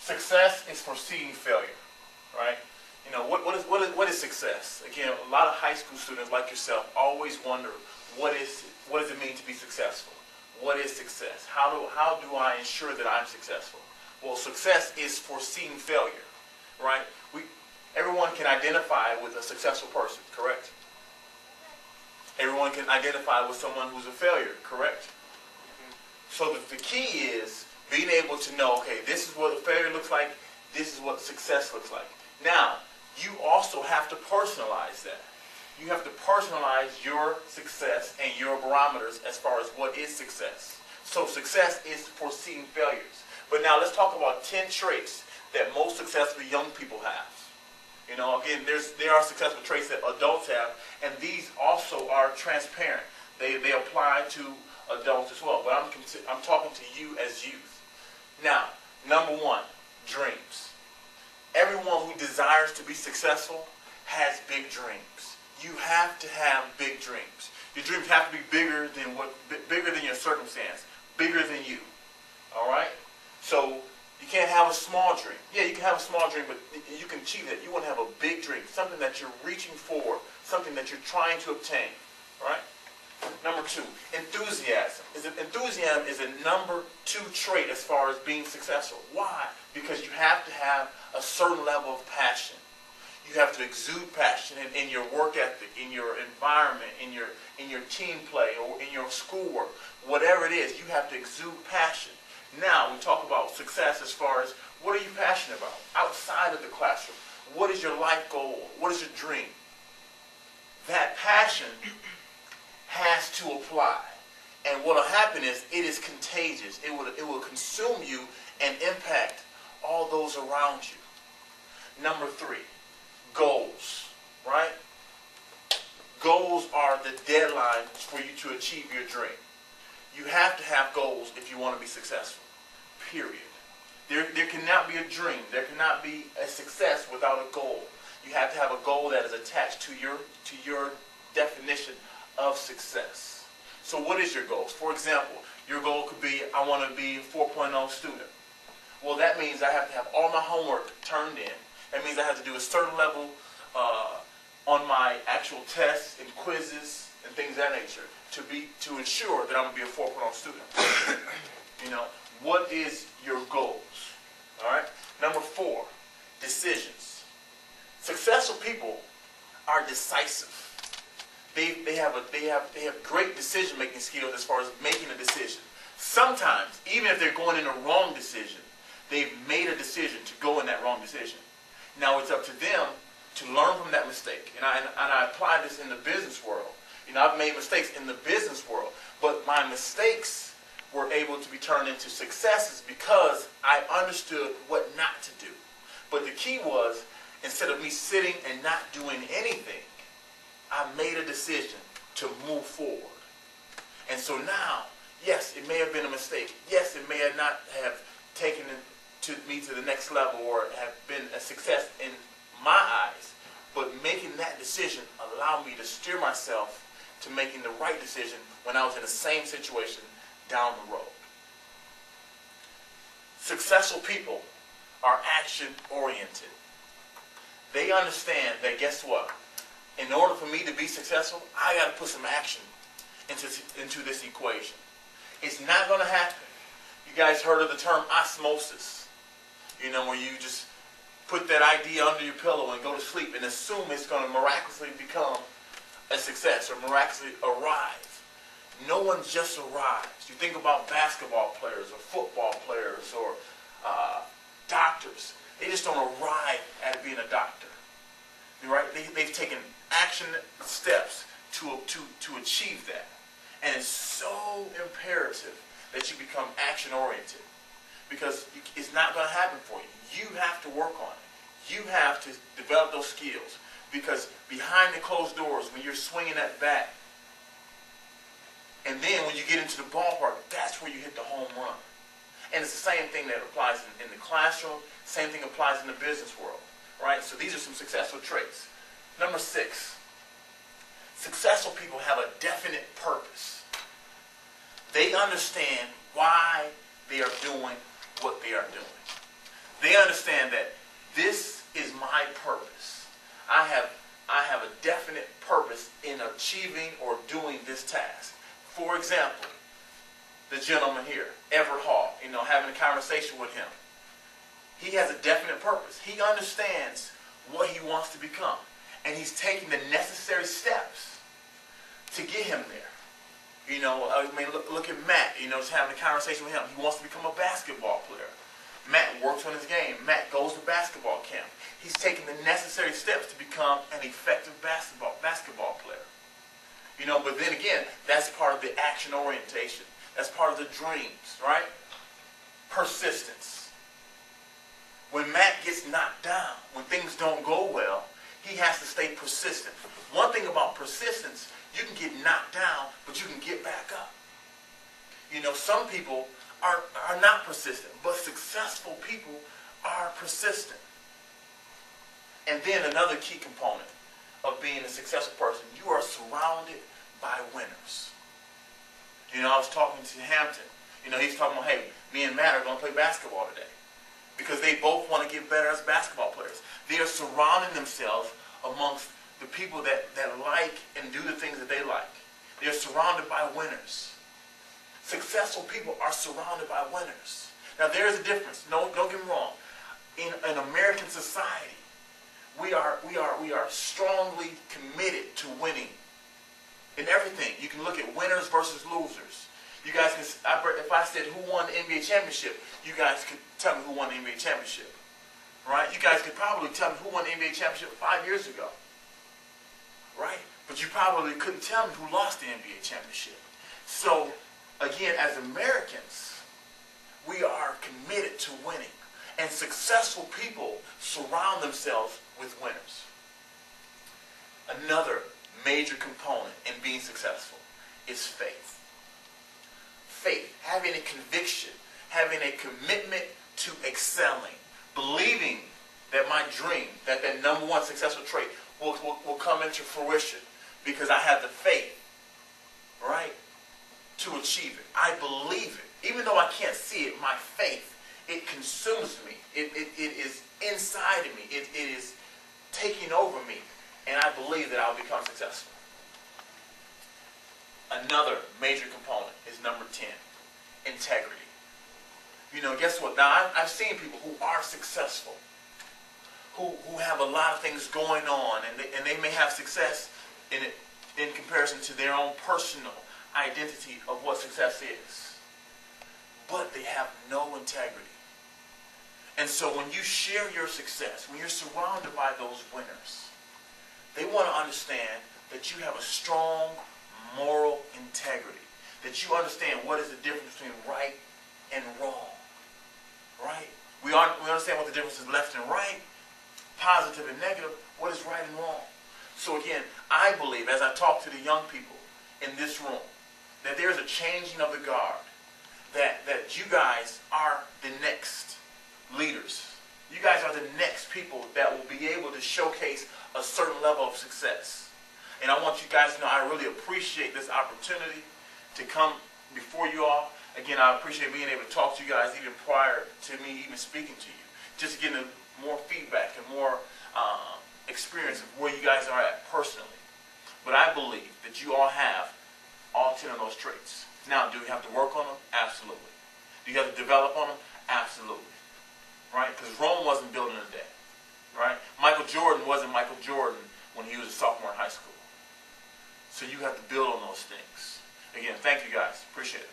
Success is foreseeing failure, right? You know, what is success? Again, a lot of high school students like yourself always wonder, what does it mean to be successful? What is success? How do I ensure that I'm successful? Well, success is foreseeing failure, right? Everyone can identify with a successful person, correct? Everyone can identify with someone who's a failure, correct? So the key is being able to know, okay, this is what a failure looks like, this is what success looks like. Now, you also have to personalize that. You have to personalize your success and your barometers as far as what is success. So success is foreseeing failures. But now let's talk about 10 traits that most successful young people have. You know, again, there are successful traits that adults have, and these also are transparent. They apply to adults as well. But I'm talking to you as youth. Now, number one, dreams. Everyone who desires to be successful has big dreams. You have to have big dreams. Your dreams have to be bigger than your circumstance, bigger than you. All right? So you can't have a small dream. Yeah, you can have a small dream, but you can achieve that. You want to have a big dream, something that you're reaching for, something that you're trying to obtain. All right? Number two, enthusiasm. Enthusiasm is a number 2 trait as far as being successful. Why? Because you have to have a certain level of passion. You have to exude passion in your work ethic, in your environment, in your team play, or in your schoolwork. Whatever it is, you have to exude passion. Now, we talk about success as far as what are you passionate about outside of the classroom? What is your life goal? What is your dream? That passion has to apply. And what will happen is it is contagious. It will consume you and impact all those around you. Number 3, goals, right? Goals are the deadline for you to achieve your dream. You have to have goals if you want to be successful, period. There cannot be a dream. There cannot be a success without a goal. You have to have a goal that is attached to your definition of success. So what is your goals? For example, your goal could be, I want to be a 4.0 student. Well, that means I have to have all my homework turned in. That means I have to do a certain level on my actual tests and quizzes and things of that nature to ensure that I'm going to be a 4.0 student. You know, what is your goals? All right. Number 4, decisions. Successful people are decisive. They have great decision-making skills as far as making a decision. Sometimes, even if they're going in a wrong decision, they've made a decision to go in that wrong decision. Now it's up to them to learn from that mistake. And I apply this in the business world. You know, I've made mistakes in the business world, but my mistakes were able to be turned into successes because I understood what not to do. But the key was, instead of me sitting and not doing anything, I made a decision to move forward. And so now, yes, it may have been a mistake. Yes, it may have not have taken me to the next level or have been a success in my eyes. But making that decision allowed me to steer myself to making the right decision when I was in the same situation down the road. Successful people are action-oriented. They understand that, guess what? In order for me to be successful, I got to put some action into this equation. It's not going to happen. You guys heard of the term osmosis. You know, where you just put that idea under your pillow and go to sleep and assume it's going to miraculously become a success or miraculously arrive. No one just arrives. You think about basketball players or football players or doctors. They just don't arrive at being a doctor. Right? They've taken action steps to achieve that. And it's so imperative that you become action-oriented because it's not going to happen for you. You have to work on it. You have to develop those skills because behind the closed doors, when you're swinging that bat, and then when you get into the ballpark, that's where you hit the home run. And it's the same thing that applies in the classroom. Same thing applies in the business world. Right? So these are some successful traits. Number 6, successful people have a definite purpose. They understand why they are doing what they are doing. They understand that this is my purpose. I have a definite purpose in achieving or doing this task. For example, the gentleman here, Everett Hall, having a conversation with him. He has a definite purpose. He understands what he wants to become. And he's taking the necessary steps to get him there. Look at Matt, just having a conversation with him. He wants to become a basketball player. Matt works on his game. Matt goes to basketball camp. He's taking the necessary steps to become an effective basketball player. But then again, that's part of the action orientation. That's part of the dreams, right? Persistence. When Matt gets knocked down, when things don't go well, he has to stay persistent. One thing about persistence, you can get knocked down, but you can get back up. Some people are not persistent, but successful people are persistent. And then another key component of being a successful person, you are surrounded by winners. I was talking to Hampton. He's talking about, hey, me and Matt are going to play basketball today. Because they both want to get better as basketball players. They are surrounding themselves amongst the people that like and do the things that they like. They are surrounded by winners. Successful people are surrounded by winners. Now there is a difference. No, don't get me wrong. In an American society, we are strongly committed to winning. In everything, you can look at winners versus losers. You guys can, if I said who won the NBA championship, you guys could tell me who won the NBA championship. Right? You guys could probably tell me who won the NBA championship 5 years ago. Right? But you probably couldn't tell me who lost the NBA championship. So, again, as Americans, we are committed to winning. And successful people surround themselves with winners. Another major component in being successful is faith. Faith, having a conviction, having a commitment to excelling, believing that my dream, that number one successful trait will come into fruition because I have the faith, right, to achieve it. I believe it. Even though I can't see it, my faith, it consumes me. It is inside of me. It is taking over me. And I believe that I'll become successful. Another major component is number 10, integrity. Guess what? Now, I've seen people who are successful, who have a lot of things going on, and they may have success in comparison to their own personal identity of what success is. But they have no integrity. And so when you share your success, when you're surrounded by those winners, they want to understand that you have a strong moral integrity, that you understand what is the difference between right and wrong, right? We understand what the difference is left and right, positive and negative, what is right and wrong. So again, I believe, as I talk to the young people in this room, that there's a changing of the guard, that you guys are the next leaders. You guys are the next people that will be able to showcase a certain level of success. And I want you guys to know I really appreciate this opportunity to come before you all. Again, I appreciate being able to talk to you guys even prior to me even speaking to you. Just getting more feedback and more experience of where you guys are at personally. But I believe that you all have all 10 of those traits. Now, do you have to work on them? Absolutely. Do you have to develop on them? Absolutely. Right? Because Rome wasn't built in a day. Right? Michael Jordan wasn't Michael Jordan when he was a sophomore in high school. So you have to build on those things. Again, thank you guys. Appreciate it.